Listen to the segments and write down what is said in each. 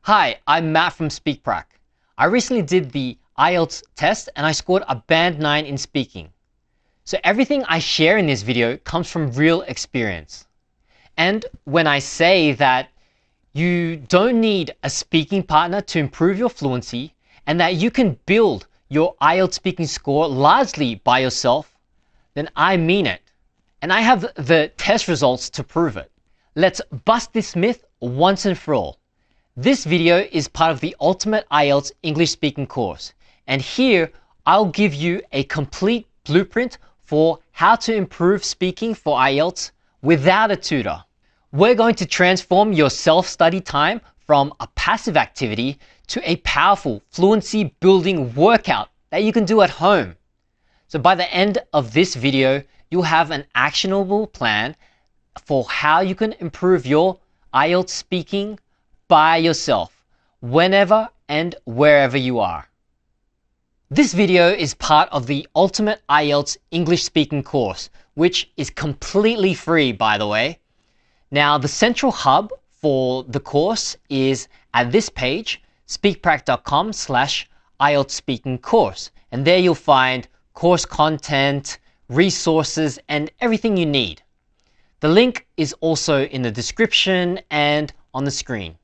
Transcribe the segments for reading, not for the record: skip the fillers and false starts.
Hi, I'm Matt from SpeakPrac. I recently did the IELTS test and I scored a band 9 in speaking. So everything I share in this video comes from real experience. And when I say that you don't need a speaking partner to improve your fluency and that you can build your IELTS speaking score largely by yourself, then I mean it. And I have the test results to prove it. Let's bust this myth once and for all. This video is part of the Ultimate IELTS English Speaking course, and here I'll give you a complete blueprint for how to improve speaking for IELTS without a tutor. We're going to transform your self-study time from a passive activity to a powerful fluency building workout that you can do at home. So by the end of this video, you'll have an actionable plan for how you can improve your IELTS speaking by yourself, whenever and wherever you are. This video is part of the Ultimate IELTS English Speaking course, which is completely free, by the way. Now, the central hub for the course is at this page, speakprac.com/IELTS Speaking course. And there you'll find course content, resources, and everything you need. The link is also in the description and on the screen.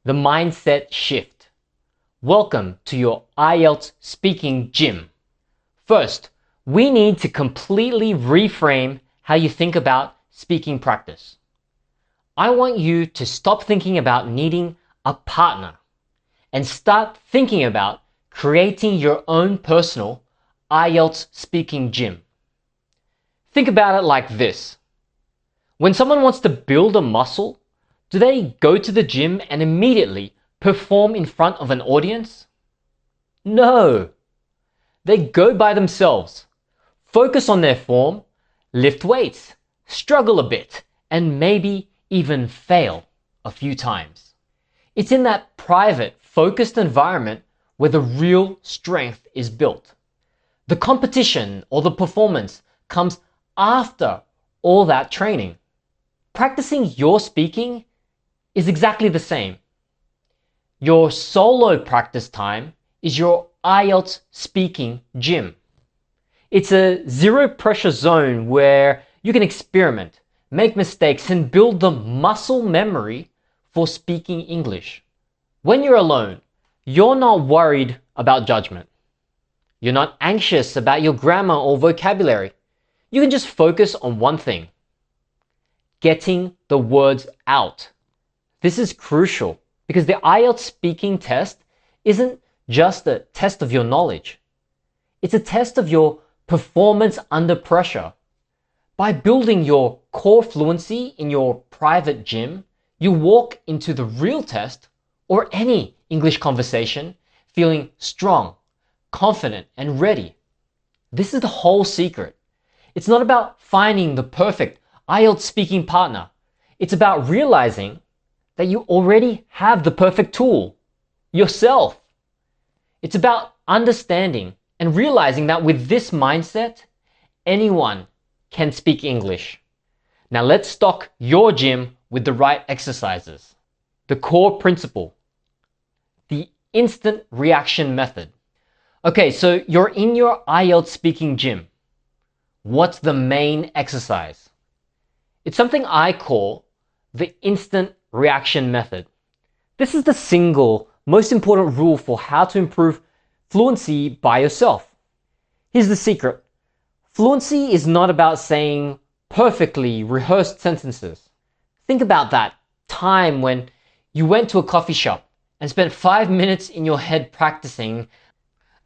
The mindset shift. Welcome to your IELTS speaking gym. First, we need to completely reframe how you think about speaking practice. I want you to stop thinking about needing a partner and start thinking about creating your own personal IELTS speaking gym. Think about it like this. When someone wants to build a muscle, do they go to the gym and immediately perform in front of an audience? No. They go by themselves, focus on their form, lift weights, struggle a bit, and maybe even fail a few times. It's in that private, focused environment where the real strength is built. The competition or the performance comes after all that training. Practicing your speaking is exactly the same. Your solo practice time is your IELTS speaking gym. It's a zero pressure zone where you can experiment, make mistakes, and build the muscle memory for speaking English. When you're alone, you're not worried about judgment. You're not anxious about your grammar or vocabulary. You can just focus on one thing: getting the words out. This is crucial because the IELTS speaking test isn't just a test of your knowledge. It's a test of your performance under pressure. By building your core fluency in your private gym, you walk into the real test or any English conversation feeling strong, confident, and ready. This is the whole secret. It's not about finding the perfect IELTS speaking partner. It's about realizing that you already have the perfect tool, yourself. It's about understanding and realizing that with this mindset, anyone can speak English. Now let's stock your gym with the right exercises. The core principle, the instant reaction method. Okay, so you're in your IELTS speaking gym. What's the main exercise? It's something I call the instant reaction method. This is the single most important rule for how to improve fluency by yourself. Here's the secret. Fluency is not about saying perfectly rehearsed sentences. Think about that time when you went to a coffee shop and spent 5 minutes in your head practicing,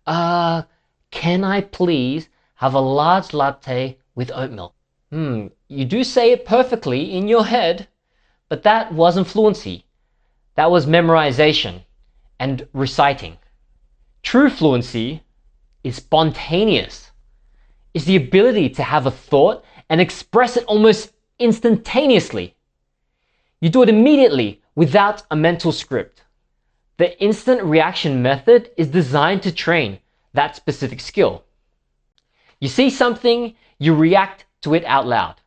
can I please have a large latte with oat milk? You do say it perfectly in your head, but that wasn't fluency. That was memorization and reciting. True fluency is spontaneous. It's the ability to have a thought and express it almost instantaneously. You do it immediately without a mental script. The instant reaction method is designed to train that specific skill. You see something, you react to it out loud.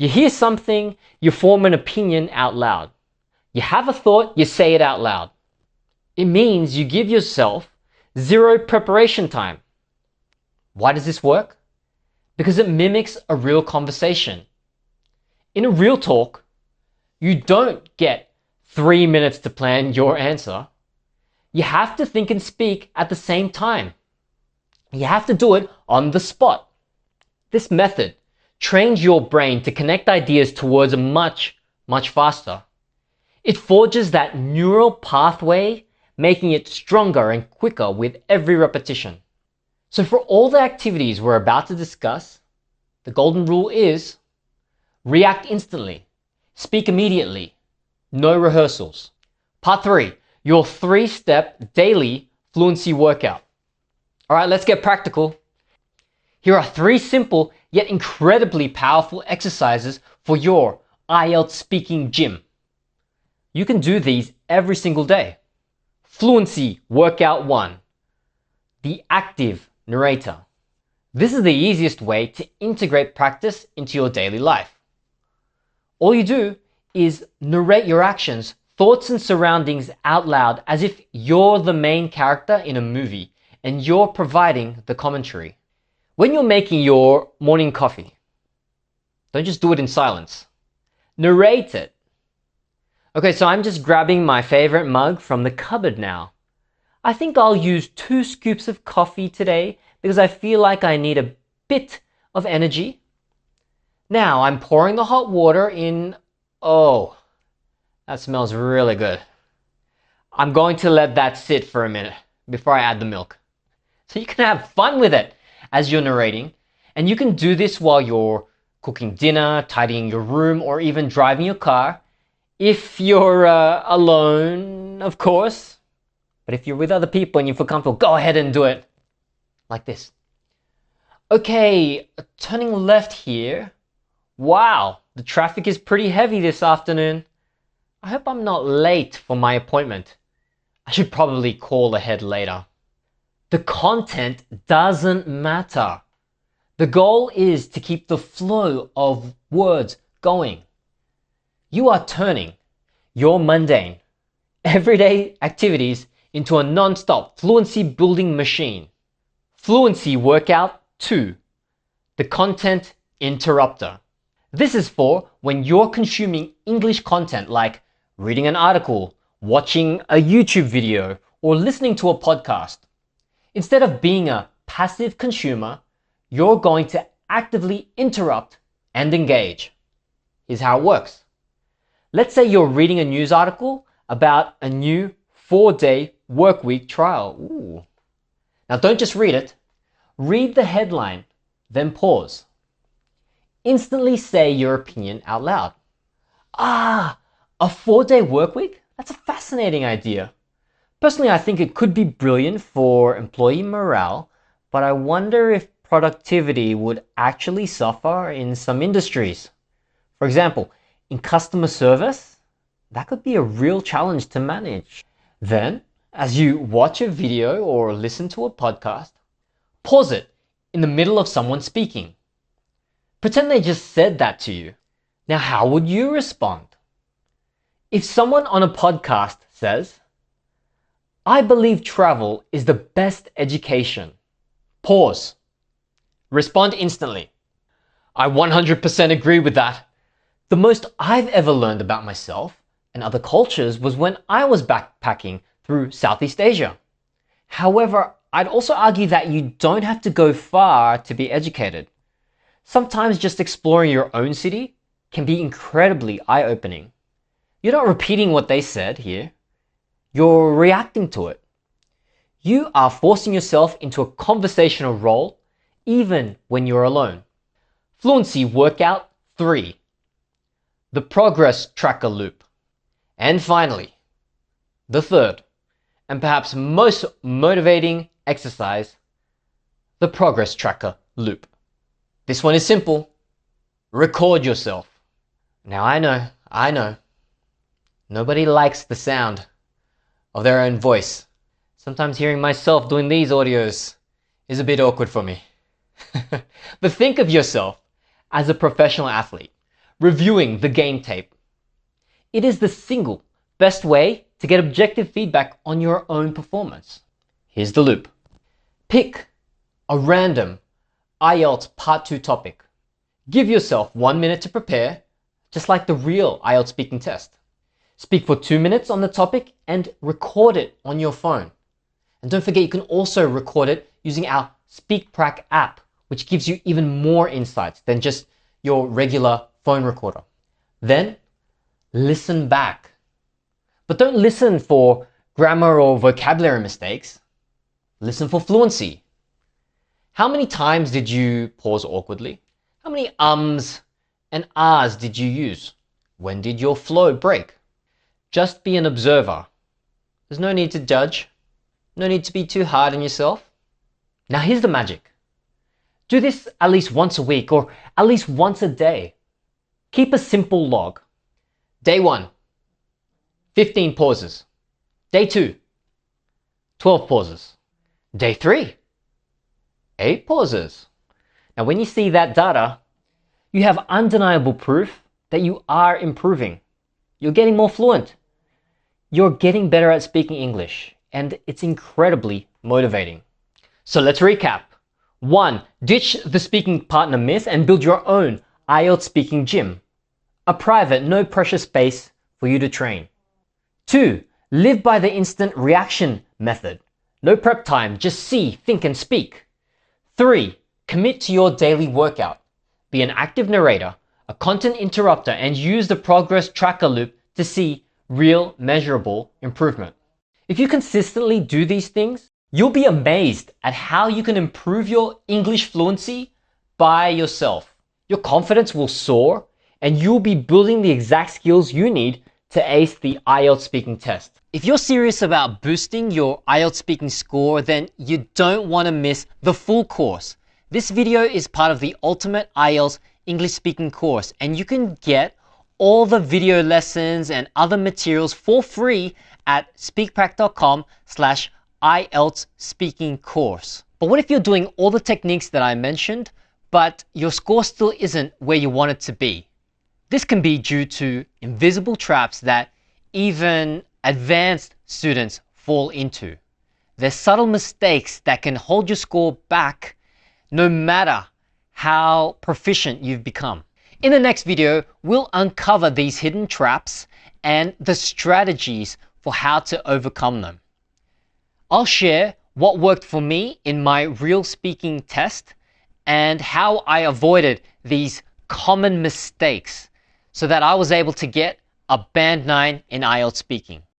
You hear something, you form an opinion out loud. You have a thought, you say it out loud. It means you give yourself 0 preparation time. Why does this work? Because it mimics a real conversation. In a real talk, you don't get 3 minutes to plan your answer. You have to think and speak at the same time. You have to do it on the spot. This method trains your brain to connect ideas to words much faster. It forges that neural pathway, making it stronger and quicker with every repetition. So for all the activities we're about to discuss, the golden rule is react instantly, speak immediately, no rehearsals. Part 3, your 3-step daily fluency workout. All right, let's get practical. Here are 3 simple yet incredibly powerful exercises for your IELTS Speaking Gym. You can do these every single day. Fluency Workout 1, the Active Narrator. This is the easiest way to integrate practice into your daily life. All you do is narrate your actions, thoughts and surroundings out loud as if you're the main character in a movie and you're providing the commentary. When you're making your morning coffee, don't just do it in silence. Narrate it. Okay, so I'm just grabbing my favorite mug from the cupboard now. I think I'll use 2 scoops of coffee today because I feel like I need a bit of energy. Now I'm pouring the hot water in. Oh, that smells really good. I'm going to let that sit for a minute before I add the milk. So you can have fun with it as you're narrating. And you can do this while you're cooking dinner, tidying your room, or even driving your car. If you're alone, of course. But if you're with other people and you feel comfortable, go ahead and do it like this. Okay, turning left here. Wow, the traffic is pretty heavy this afternoon. I hope I'm not late for my appointment. I should probably call ahead later. The content doesn't matter. The goal is to keep the flow of words going. You are turning your mundane, everyday activities into a non-stop fluency building machine. Fluency Workout 2, the Content Interrupter. This is for when you're consuming English content like reading an article, watching a YouTube video, or listening to a podcast. Instead of being a passive consumer, you're going to actively interrupt and engage. Here's how it works. Let's say you're reading a news article about a new 4-day workweek trial. Ooh. Now don't just read it. Read the headline, then pause. Instantly say your opinion out loud. Ah, a 4-day workweek? That's a fascinating idea. Personally, I think it could be brilliant for employee morale, but I wonder if productivity would actually suffer in some industries. For example, in customer service, that could be a real challenge to manage. Then, as you watch a video or listen to a podcast, pause it in the middle of someone speaking. Pretend they just said that to you. Now, how would you respond? If someone on a podcast says, "I believe travel is the best education," pause. Respond instantly. "I 100% agree with that. The most I've ever learned about myself and other cultures was when I was backpacking through Southeast Asia. However, I'd also argue that you don't have to go far to be educated. Sometimes just exploring your own city can be incredibly eye-opening." You're not repeating what they said here. You're reacting to it. You are forcing yourself into a conversational role even when you're alone. Fluency Workout 3, the Progress Tracker Loop. And finally, the third, and perhaps most motivating exercise, the Progress Tracker Loop. This one is simple. Record yourself. Now I know. Nobody likes the sound of their own voice. Sometimes hearing myself doing these audios is a bit awkward for me. But think of yourself as a professional athlete, reviewing the game tape. It is the single best way to get objective feedback on your own performance. Here's the loop. Pick a random IELTS Part 2 topic. Give yourself 1 minute to prepare, just like the real IELTS speaking test. Speak for 2 minutes on the topic and record it on your phone. And don't forget, you can also record it using our SpeakPrac app, which gives you even more insights than just your regular phone recorder. Then listen back. But don't listen for grammar or vocabulary mistakes. Listen for fluency. How many times did you pause awkwardly? How many ums and ahs did you use? When did your flow break? Just be an observer. There's no need to judge. No need to be too hard on yourself. Now here's the magic. Do this at least once a week or at least once a day. Keep a simple log. Day 1, 15 pauses. Day 2, 12 pauses. Day 3, 8 pauses. Now when you see that data, you have undeniable proof that you are improving. You're getting more fluent. You're getting better at speaking English, and it's incredibly motivating. So let's recap. 1. Ditch the speaking partner myth and build your own IELTS Speaking Gym. A private, no pressure space for you to train. 2. Live by the instant reaction method. No prep time, just see, think and speak. 3. Commit to your daily workout. Be an active narrator, a content interrupter, and use the progress tracker loop to see real measurable improvement. If you consistently do these things, you'll be amazed at how you can improve your English fluency by yourself. Your confidence will soar and you'll be building the exact skills you need to ace the IELTS speaking test. If you're serious about boosting your IELTS speaking score, then you don't want to miss the full course. This video is part of the Ultimate IELTS English Speaking course, and you can get all the video lessons and other materials for free at speakprac.com/IELTS speaking course. But what if you're doing all the techniques that I mentioned, but your score still isn't where you want it to be? This can be due to invisible traps that even advanced students fall into. There's subtle mistakes that can hold your score back no matter how proficient you've become. In the next video, we'll uncover these hidden traps and the strategies for how to overcome them. I'll share what worked for me in my real speaking test and how I avoided these common mistakes so that I was able to get a band 9 in IELTS speaking.